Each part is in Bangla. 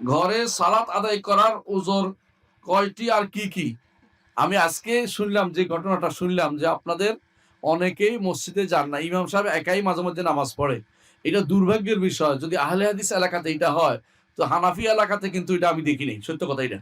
ঘরে সালাত আদায় করার ওজর কয়টি আর কি, কি? আমি আজকে শুনলাম যে ঘটনাটা শুনলাম যে আপনাদের অনেকেই মসজিদে যান না। ইমাম সাহেব একাই মাঝে মধ্যে নামাজ পড়ে। এটা দুর্ভাগ্যের বিষয়। যদি আহলে হাদিস এলাকাতে এটা হয়, তো হানাফি এলাকাতে কিন্তু এটা আমি দেখি নাই। সত্য কথা এটা।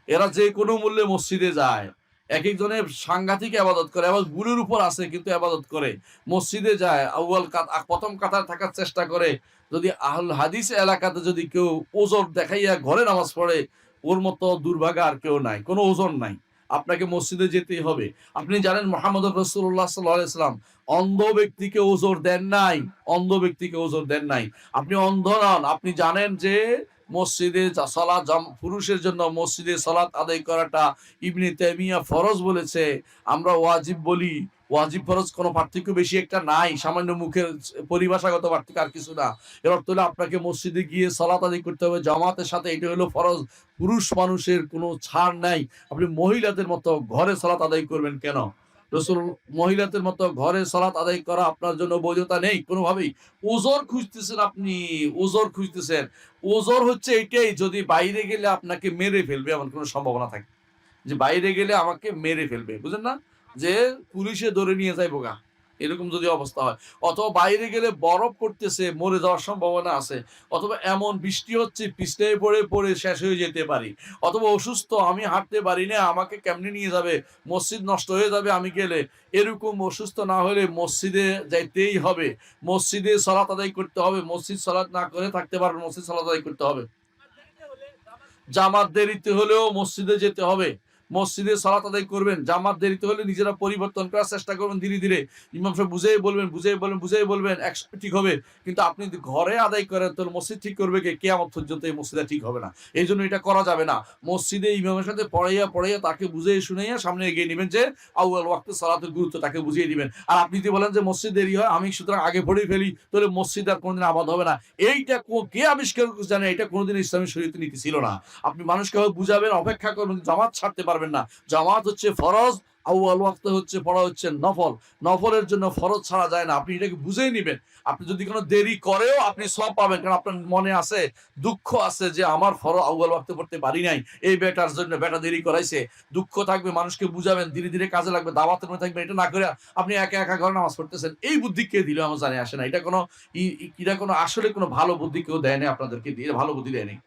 এরা যে কোনো মূল্যে মসজিদে যায়। একেকজনের সাংঘাতিক ইবাদত করে। আবার ভুলের উপর আছে কিন্তু ইবাদত করে। মসজিদে যায়, আউয়াল প্রথম কাতারে থাকার চেষ্টা করে। যদি আহল হাদিস এলাকাতে যদি কেউ ওজর দেখাইয়া ঘরে নামাজ পড়ে, ওর মতো দুর্ভাগা আর কেউ নাই। কোনো ওজর নাই। আপনাকে মসজিদে যেতেই হবে। আপনি জানেন মুহাম্মদুর রাসূলুল্লাহ সাল্লাল্লাহু আলাইহি ওয়াসাল্লাম অন্ধ ব্যক্তিকে ওজর দেন নাই। অন্ধ ব্যক্তিকে ওজর দেন নাই। আপনি অন্ধ নন। আপনি জানেন যে মসজিদে সালাত পুরুষের জন্য মসজিদে সালাত আদায় করাটা ইবনে তাইমিয়া ফরজ বলেছে। আমরা ওয়াজিব বলি। ওয়াজিব ফরজ কোনো পার্থক্য বেশি একটা নাই। সামান্য মুখের পরিভাষাগত পার্থক্য আর কিছু না। এর অর্থ হলো আপনাকে মসজিদে গিয়ে সালাত আদায় করতে হবে জামাতের সাথে। এটা হলো ফরজ। পুরুষ মানুষের কোনো ছাড় নাই। আপনি মহিলাদের মতো ঘরে সালাত আদায় করবেন কেন? রাসূল মহিলাদের মতো ঘরে সালাত আদায় করা আপনার জন্য বৈধতা নেই কোনোভাবেই। ওজর খুঁজতেছেন আপনি, ওজর খুঁজতেছেন। ওজর হচ্ছে এটাই, যদি বাইরে গেলে আপনাকে মেরে ফেলবে এমন কোনো সম্ভাবনা থাকে। যে বাইরে গেলে আমাকে মেরে ফেলবে। বুঝেন না? যে পুলিশে ধরে নিয়ে যাইবো গা। এরকম যদি অবস্থা হয়। অথবা বাইরে গেলে বরফ পড়তেছে, মরে যাওয়ার সম্ভাবনা আছে। অথবা এমন বৃষ্টি হচ্ছে পিছলে পড়ে শেষ হয়ে যেতে পারি। অথবা অসুস্থ, আমি হাঁটতে পারি না, আমাকে কেমনে নিয়ে যাবে? মসজিদ নষ্ট হয়ে যাবে আমি গেলে। এরকম অসুস্থ না হলে মসজিদে যাইতেই হবে। মসজিদে সালাত আদায় করতে হবে। মসজিদ সালাত না করে থাকতে পারবেন, মসজিদ সালাত আদায় করতে হবে। জামাত দেরিতে হলেও মসজিদে যেতে হবে। মসজিদে সালাত আদায় করবেন। জামাত দেরিতে হলে নিজেরা পরিবর্তন করার চেষ্টা করবেন ধীরে, ধীরে। ইমাম সাহেব বুঝাই বলবেন, একসময় ঠিক হবে। কিন্তু আপনি যদি ঘরে আদায় করেন তাহলে মসজিদ ঠিক করবে কে? কিয়ামত পর্যন্ত এই মসজিদে ঠিক হবে না। এইজন্য এটা করা যাবে না। মসজিদে ইমামের সাথে পড়াইয়া তাকে বুঝিয়ে শুনাইয়া সামনে এগিয়ে নিবেন যে আউয়াল ওয়াক্তে সালাতের গুরুত্ব তাকে বুঝিয়ে দিবেন। আর আপনি যদি বলেন যে মসজিদ দেরি হয়, আমি সুতরাং আগে পড়েই ফেলি, তাহলে মসজিদ আর কোনদিন আবাদ হবে না। এইটা কে আবিষ্কার করেছে জানেন? এটা কোনদিন ইসলামী শরীয়তে নীতি ছিল না। আপনি মানুষকে বুঝাবেন, অপেক্ষা করবেন, জামাত ছাড়তে পারবেন না। জামাত হচ্ছে ফরজ, আউয়াল ওয়াক্তে হচ্ছে পড়া হচ্ছে নফল। নফলের জন্য ফরজ ছাড়া যায় না। আপনি এটাকে বুঝেই নিবেন। আপনি যদি কোনো দেরি করেও আপনি সওয়াব পাবেন। কারণ আপনার মনে আছে, দুঃখ আছে যে আমার আউয়াল ওয়াক্তে পড়তে পারি নাই। এই বেটার জন্য, বেটা দেরি করাইছে। দুঃখ থাকবে, মানুষকে বুঝাবেন, ধীরে, ধীরে কাজে লাগবে। দাওয়াতের মধ্যে থাকবেন। এটা না করে আপনি একা ঘরে নামাজ পড়তেছেন। এই বুদ্ধি কে দিল আমার জানা আসে না। এটা কোনো আসলে কোনো ভালো বুদ্ধি কেউ দেয় নাই আপনাদেরকে দিয়ে, ভালো বুদ্ধি দেয় নাই।